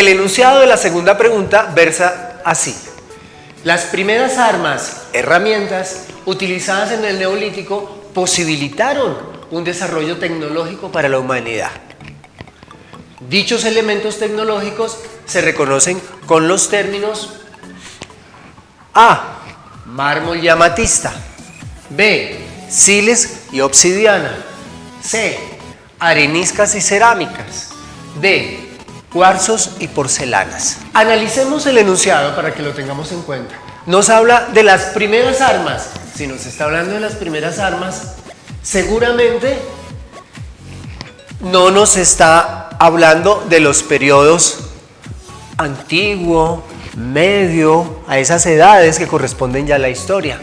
el enunciado de la segunda pregunta versa así. Las primeras armas, herramientas utilizadas en el Neolítico posibilitaron un desarrollo tecnológico para la humanidad. Dichos elementos tecnológicos se reconocen con los términos A. Mármol y amatista. B. Siles y obsidiana. C. Areniscas y cerámicas. D. Cuarzos y porcelanas. Analicemos el enunciado para que lo tengamos en cuenta. Nos habla de las primeras armas. Si nos está hablando de las primeras armas, seguramente no nos está hablando de los periodos antiguo, medio, a esas edades que corresponden ya a la historia,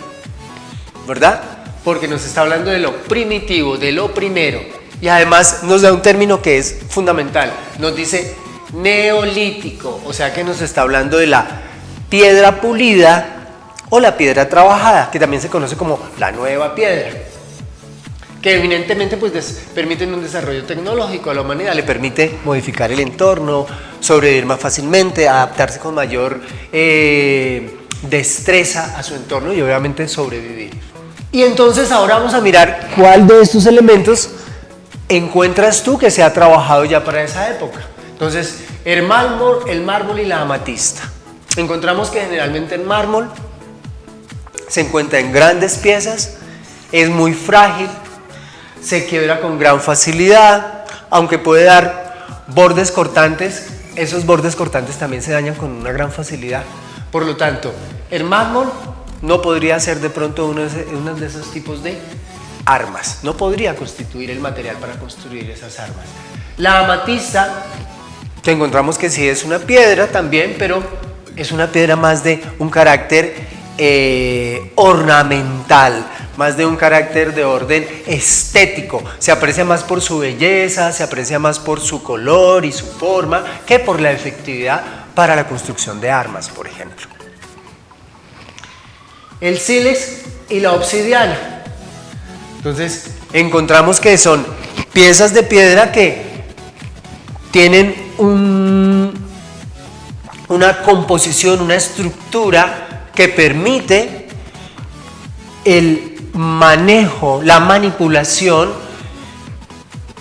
¿verdad? Porque nos está hablando de lo primitivo, de lo primero. Y además nos da un término que es fundamental. Nos dice neolítico, o sea que nos está hablando de la piedra pulida o la piedra trabajada, que también se conoce como la nueva piedra, que evidentemente pues permiten un desarrollo tecnológico a la humanidad, le permite modificar el entorno, sobrevivir más fácilmente, adaptarse con mayor destreza a su entorno y obviamente sobrevivir. Y entonces ahora vamos a mirar cuál de estos elementos encuentras tú que se ha trabajado ya para esa época. Entonces, el mármol y la amatista. Encontramos que generalmente el mármol se encuentra en grandes piezas, es muy frágil, se quiebra con gran facilidad, aunque puede dar bordes cortantes, esos bordes cortantes también se dañan con una gran facilidad. Por lo tanto, el mármol no podría ser de pronto uno de esos tipos de armas, no podría constituir el material para construir esas armas. La amatista, que encontramos que sí es una piedra también, pero es una piedra más de un carácter ornamental, más de un carácter de orden estético. Se aprecia más por su belleza, se aprecia más por su color y su forma que por la efectividad para la construcción de armas, por ejemplo. El sílex y la obsidiana. Entonces, encontramos que son piezas de piedra que tienen una composición, una estructura que permite el manejo, la manipulación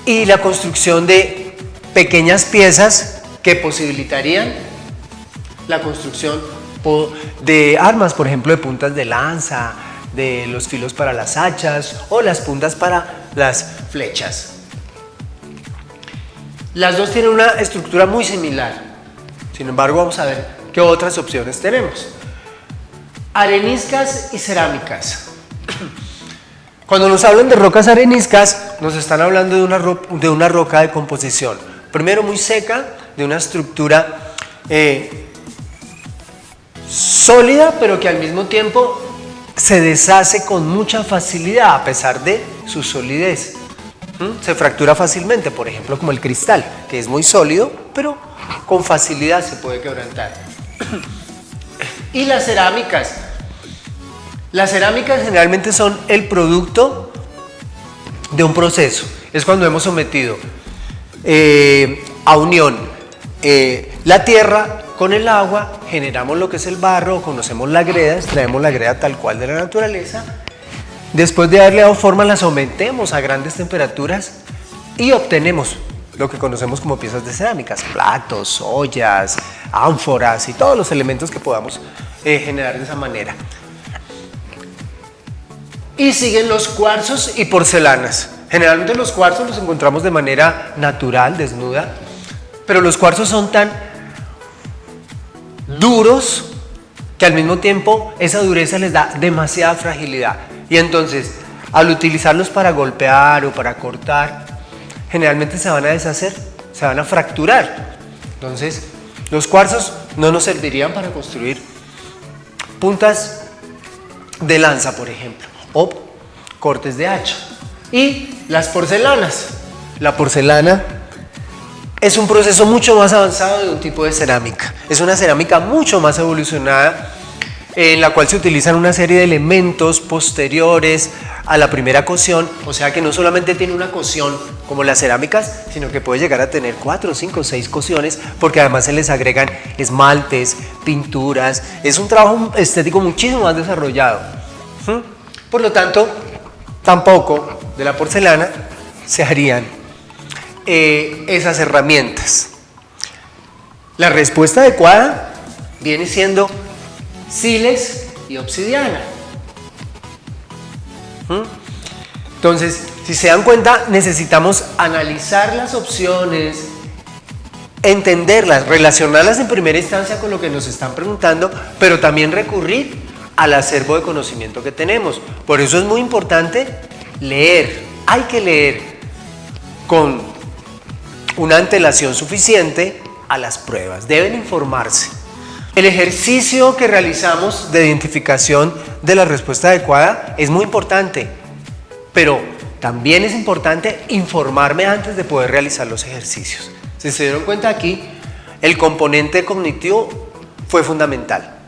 y la construcción de pequeñas piezas que posibilitarían la construcción de armas, por ejemplo, de puntas de lanza, de los filos para las hachas o las puntas para las flechas. Las dos tienen una estructura muy similar. Sin embargo, vamos a ver qué otras opciones tenemos. Areniscas y cerámicas. Cuando nos hablan de rocas areniscas, nos están hablando de una roca de composición. Primero muy seca, de una estructura sólida, pero que al mismo tiempo se deshace con mucha facilidad a pesar de su solidez. Se fractura fácilmente, por ejemplo, como el cristal, que es muy sólido, pero con facilidad se puede quebrantar. Y las cerámicas. Las cerámicas generalmente son el producto de un proceso. Es cuando hemos sometido a unión la tierra con el agua, generamos lo que es el barro, conocemos la greda, extraemos la greda tal cual de la naturaleza. Después de haberle dado forma, la sometemos a grandes temperaturas y obtenemos lo que conocemos como piezas de cerámicas, platos, ollas, ánforas y todos los elementos que podamos generar de esa manera. Y siguen los cuarzos y porcelanas. Generalmente los cuarzos los encontramos de manera natural, desnuda, pero los cuarzos son tan duros que al mismo tiempo esa dureza les da demasiada fragilidad. Y entonces, al utilizarlos para golpear o para cortar, generalmente se van a deshacer, se van a fracturar. Entonces, los cuarzos no nos servirían para construir puntas de lanza, por ejemplo, o cortes de hacha. Y las porcelanas. La porcelana es un proceso mucho más avanzado de un tipo de cerámica. Es una cerámica mucho más evolucionada en la cual se utilizan una serie de elementos posteriores a la primera cocción, o sea que no solamente tiene una cocción como las cerámicas, sino que puede llegar a tener 4, 5, 6 cocciones, porque además se les agregan esmaltes, pinturas, es un trabajo estético muchísimo más desarrollado. Por lo tanto, tampoco de la porcelana se harían esas herramientas. La respuesta adecuada viene siendo sílex y obsidiana. Entonces, si se dan cuenta, necesitamos analizar las opciones, entenderlas, relacionarlas en primera instancia con lo que nos están preguntando, pero también recurrir al acervo de conocimiento que tenemos. Por eso es muy importante leer. Hay que leer con una antelación suficiente a las pruebas. Deben informarse. El ejercicio que realizamos de identificación de la respuesta adecuada es muy importante, pero también es importante informarme antes de poder realizar los ejercicios. Si se dieron cuenta aquí, el componente cognitivo fue fundamental.